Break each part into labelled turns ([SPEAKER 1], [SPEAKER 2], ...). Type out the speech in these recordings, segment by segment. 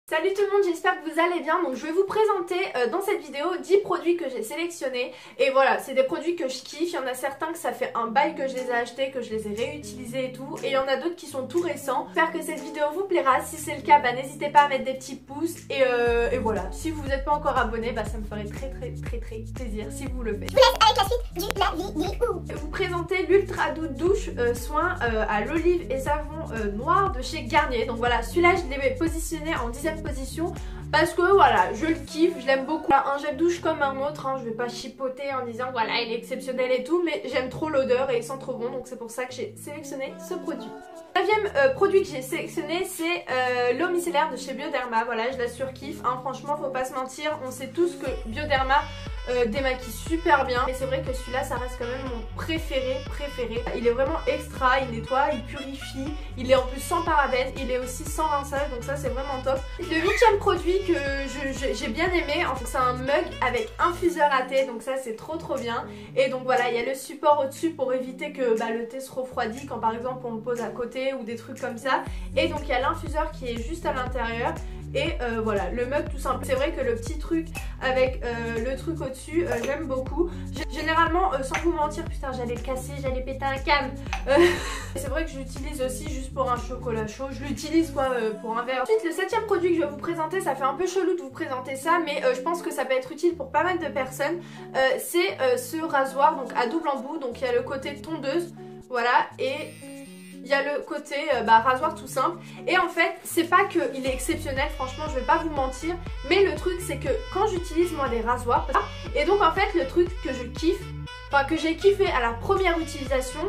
[SPEAKER 1] Salut tout le monde, j'espère que vous allez bien. Donc je vais vous présenter dans cette vidéo 10 produits que j'ai sélectionnés. Et voilà, c'est des produits que je kiffe. Il y en a certains que ça fait un bail que je les ai achetés, que je les ai réutilisés et tout. Et il y en a d'autres qui sont tout récents. J'espère que cette vidéo vous plaira. Si c'est le cas, n'hésitez pas à mettre des petits pouces. Et voilà, si vous n'êtes pas encore abonné, ça me ferait très plaisir si vous le faites.
[SPEAKER 2] Je vous laisse avec la suite de la vidéo.
[SPEAKER 1] Je vais vous présenter l'Ultra Doux Douche Soin à l'olive et savon noir de chez Garnier. Donc voilà, celui-là je l'ai positionné en 10e position parce que voilà, je le kiffe, je l'aime beaucoup. Un gel douche comme un autre, je vais pas chipoter en disant voilà il est exceptionnel et tout, mais j'aime trop l'odeur et il sent trop bon, donc c'est pour ça que j'ai sélectionné ce produit. Le 9e produit que j'ai sélectionné, c'est l'eau micellaire de chez Bioderma. Voilà, je la surkiffe, franchement faut pas se mentir, on sait tous que Bioderma démaquille super bien, mais c'est vrai que celui-là ça reste quand même mon préféré. Il est vraiment extra, il nettoie, il purifie, il est en plus sans parabènes, il est aussi sans rinçage, donc ça c'est vraiment top. Le 8e produit que j'ai bien aimé, c'est un mug avec infuseur à thé, donc ça c'est trop bien. Et donc voilà, il y a le support au dessus pour éviter que le thé se refroidit quand par exemple on le pose à côté ou des trucs comme ça. Et donc il y a l'infuseur qui est juste à l'intérieur. Et voilà, le mug tout simple. C'est vrai que le petit truc avec le truc au-dessus, j'aime beaucoup. Généralement, sans vous mentir, putain j'allais le casser, j'allais péter un câble. C'est vrai que je l'utilise aussi juste pour un chocolat chaud. Je l'utilise pour un verre. Ensuite, le 7e produit que je vais vous présenter, ça fait un peu chelou de vous présenter ça, mais je pense que ça peut être utile pour pas mal de personnes. C'est ce rasoir donc à double embout. Donc il y a le côté tondeuse, voilà, et il y a le côté rasoir tout simple. Et en fait c'est pas qu'il est exceptionnel, franchement je vais pas vous mentir, mais le truc c'est que quand j'utilise moi des rasoirs, et donc en fait le truc que je kiffe, que j'ai kiffé à la première utilisation,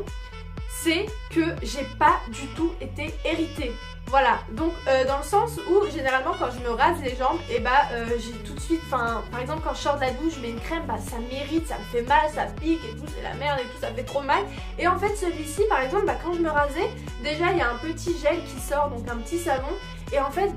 [SPEAKER 1] c'est que j'ai pas du tout été irritée. Voilà, donc dans le sens où généralement quand je me rase les jambes, j'ai tout de suite, par exemple quand je sors de la douche, je mets une crème, ça m'irrite, ça me fait mal, ça pique et tout, c'est la merde et tout, ça fait trop mal. Et en fait celui-ci par exemple, quand je me rasais, déjà il y a un petit gel qui sort, donc un petit savon, et en fait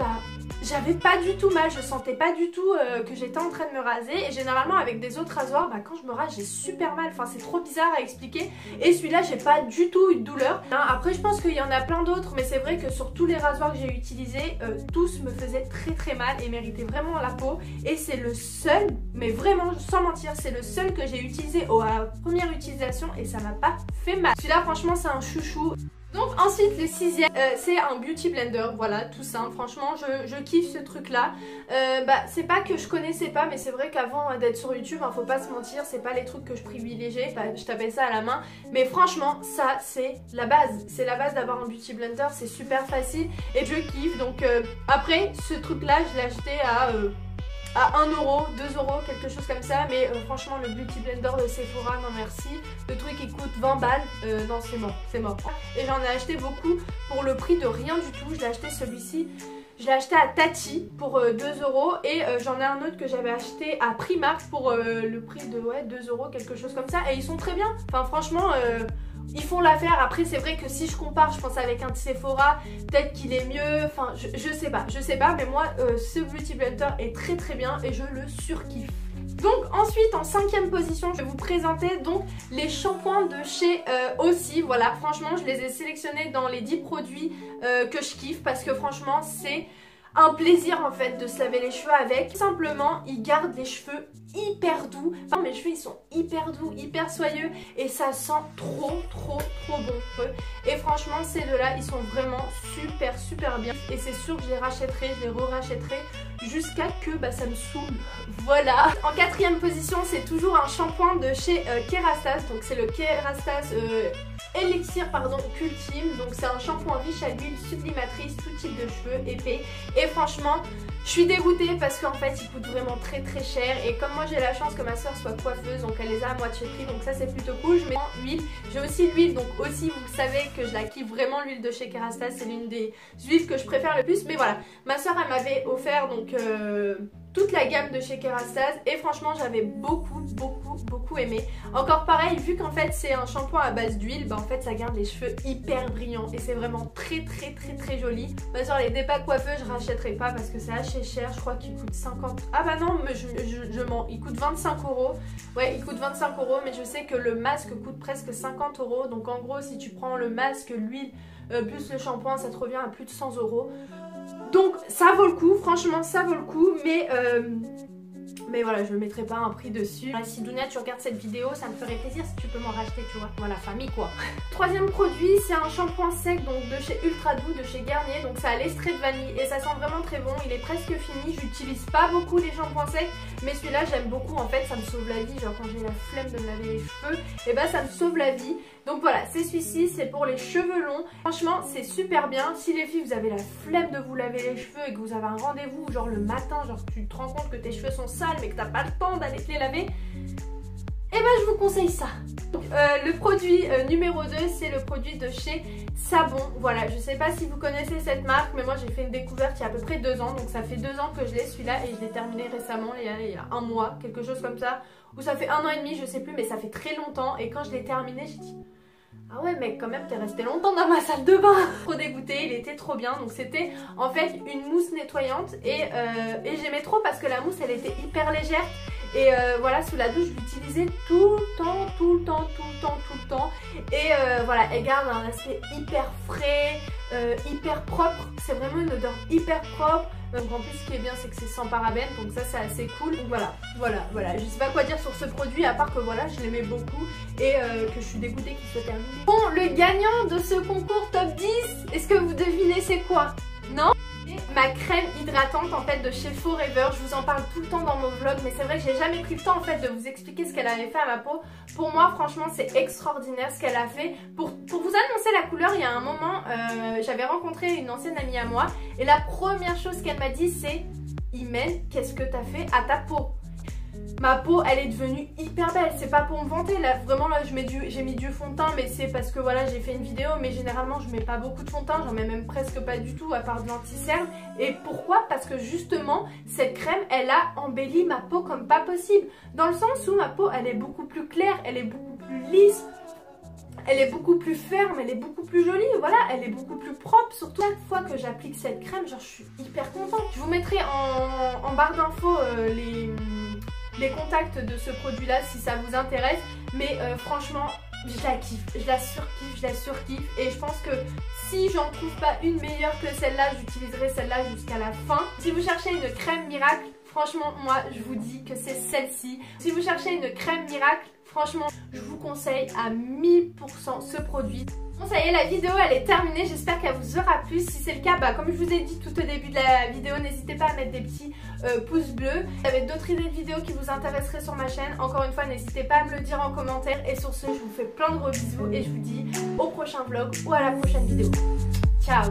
[SPEAKER 1] j'avais pas du tout mal, je sentais pas du tout que j'étais en train de me raser. Et généralement avec des autres rasoirs, quand je me rase j'ai super mal, c'est trop bizarre à expliquer. Et celui-là j'ai pas du tout eu de douleur. Après je pense qu'il y en a plein d'autres, mais c'est vrai que sur tous les rasoirs que j'ai utilisés, tous me faisaient très mal et méritaient vraiment la peau. Et c'est le seul, mais vraiment sans mentir, c'est le seul que j'ai utilisé à la première utilisation et ça m'a pas fait mal. Celui-là franchement c'est un chouchou. Donc ensuite le 6e c'est un beauty blender, voilà, tout simple. Franchement je kiffe ce truc là. C'est pas que je connaissais pas, mais c'est vrai qu'avant d'être sur YouTube, faut pas se mentir, c'est pas les trucs que je privilégiais, je tapais ça à la main. Mais franchement ça c'est la base, d'avoir un beauty blender, c'est super facile et je kiffe. Donc après ce truc là je l'ai acheté à 1 euro, 2 euros, quelque chose comme ça. Mais franchement le beauty blender de Sephora, non merci. Le truc il coûte 20 balles, non c'est mort. Et j'en ai acheté beaucoup pour le prix de rien du tout. Je l'ai acheté celui-ci, je l'ai acheté à Tati pour 2 euros. Et j'en ai un autre que j'avais acheté à Primark pour le prix de 2 euros, quelque chose comme ça. Et ils sont très bien, franchement ils font l'affaire. Après c'est vrai que si je compare, je pense avec un de Sephora, peut-être qu'il est mieux, je sais pas, mais moi ce beauty blender est très bien et je le surkiffe. Donc ensuite en 5e position, je vais vous présenter donc les shampoings de chez Aussie. Voilà, franchement je les ai sélectionnés dans les 10 produits que je kiffe parce que franchement c'est un plaisir en fait de se laver les cheveux avec. Simplement ils gardent les cheveux hyper doux. Mes cheveux ils sont hyper doux, hyper soyeux et ça sent trop bon. Et franchement ces deux là ils sont vraiment super bien. Et c'est sûr que je les rachèterai, je les re-rachèterai jusqu'à que ça me saoule. Voilà. En 4e position c'est toujours un shampoing de chez Kerastase. Donc c'est le Kerastase Elixir Ultime. Donc c'est un shampoing riche à l'huile sublimatrice, tout type de cheveux épais. Et franchement je suis dégoûtée parce qu'en fait il coûte vraiment très cher. Et comme moi j'ai la chance que ma soeur soit coiffeuse, donc elle les a à moitié prix, donc ça c'est plutôt cool. Je mets en huile, j'ai aussi l'huile, donc aussi vous savez que je la kiffe vraiment, l'huile de chez Kerastase, c'est l'une des huiles que je préfère le plus. Mais voilà, ma soeur elle m'avait offert donc toute la gamme de chez Kerastase et franchement j'avais beaucoup aimé. Encore pareil, vu qu'en fait c'est un shampoing à base d'huile, en fait ça garde les cheveux hyper brillants et c'est vraiment très joli. Ma soeur elle est pas coiffeuse, je rachèterai pas parce que c'est assez cher, je crois qu'il coûte 50. Ah bah non, mais je mens, il coûte 25 euros. Ouais, il coûte 25 euros, mais je sais que le masque coûte presque 50 euros. Donc en gros si tu prends le masque, l'huile plus le shampoing, ça te revient à plus de 100 euros. Donc ça vaut le coup, franchement ça vaut le coup, mais voilà, je ne mettrai pas un prix dessus. Si Dounia tu regardes cette vidéo, ça me ferait plaisir si tu peux m'en racheter, tu vois. Voilà, famille quoi. Troisième produit, c'est un shampoing sec donc de chez Ultra Doux, de chez Garnier. Donc ça a l'extrait de vanille et ça sent vraiment très bon. Il est presque fini, j'utilise pas beaucoup les shampoings secs, mais celui-là j'aime beaucoup. En fait ça me sauve la vie, genre quand j'ai la flemme de me laver les cheveux, et bah ça me sauve la vie. Donc voilà, c'est celui-ci, c'est pour les cheveux longs. Franchement, c'est super bien. Si les filles, vous avez la flemme de vous laver les cheveux et que vous avez un rendez-vous, genre le matin, genre tu te rends compte que tes cheveux sont sales mais que t'as pas le temps d'aller te les laver, et ben je vous conseille ça. Donc, le produit numéro 2, c'est le produit de chez Savon. Voilà, je sais pas si vous connaissez cette marque, mais moi j'ai fait une découverte il y a à peu près 2 ans. Donc ça fait 2 ans que je l'ai celui-là et je l'ai terminé récemment, il y a un mois, quelque chose comme ça. Ou ça fait 1 an et demi, je sais plus, mais ça fait très longtemps. Et quand je l'ai terminé, j'ai dit... Ah ouais mec, quand même t'es resté longtemps dans ma salle de bain. Trop dégoûtée, il était trop bien. Donc c'était en fait une mousse nettoyante et j'aimais trop parce que la mousse elle était hyper légère. Et voilà, sous la douche je l'utilisais tout le temps. Et voilà, elle garde un aspect hyper frais, hyper propre. C'est vraiment une odeur hyper propre. Donc en plus ce qui est bien c'est que c'est sans parabènes, donc ça c'est assez cool. Donc voilà, je sais pas quoi dire sur ce produit à part que voilà, je l'aimais beaucoup et que je suis dégoûtée qu'il soit terminé. Bon, le gagnant de ce concours top 10, est-ce que vous devinez c'est quoi? Non? Ma crème hydratante en fait de chez Forever, je vous en parle tout le temps dans mon vlog, mais c'est vrai que j'ai jamais pris le temps en fait de vous expliquer ce qu'elle avait fait à ma peau. Pour moi franchement c'est extraordinaire ce qu'elle a fait. Pour vous annoncer la couleur, il y a un moment j'avais rencontré une ancienne amie à moi et la première chose qu'elle m'a dit c'est: Imen, qu'est-ce que t'as fait à ta peau? Ma peau elle est devenue hyper belle, c'est pas pour me vanter, là vraiment là j'ai mis du fond de teint, mais c'est parce que voilà j'ai fait une vidéo, mais généralement je mets pas beaucoup de fond de teint, j'en mets même presque pas du tout à part de l'anti-cerne. Et pourquoi? Parce que justement cette crème elle a embelli ma peau comme pas possible, dans le sens où ma peau elle est beaucoup plus claire, elle est beaucoup plus lisse, elle est beaucoup plus ferme, elle est beaucoup plus jolie, voilà, elle est beaucoup plus propre. Surtout chaque fois que j'applique cette crème, genre je suis hyper contente. Je vous mettrai en barre d'infos les contacts de ce produit là si ça vous intéresse, mais franchement je la kiffe, je la surkiffe et je pense que si j'en trouve pas une meilleure que celle-là, j'utiliserai celle-là jusqu'à la fin. Si vous cherchez une crème miracle, franchement moi je vous dis que c'est celle-ci. Si vous cherchez une crème miracle, franchement je vous conseille à 1000% ce produit. Bon ça y est, la vidéo elle est terminée, j'espère qu'elle vous aura plu. Si c'est le cas, bah, comme je vous ai dit tout au début de la vidéo, n'hésitez pas à mettre des petits pouces bleus. Si vous avez d'autres idées de vidéos qui vous intéresseraient sur ma chaîne, encore une fois n'hésitez pas à me le dire en commentaire. Et sur ce, je vous fais plein de gros bisous et je vous dis au prochain vlog ou à la prochaine vidéo. Ciao!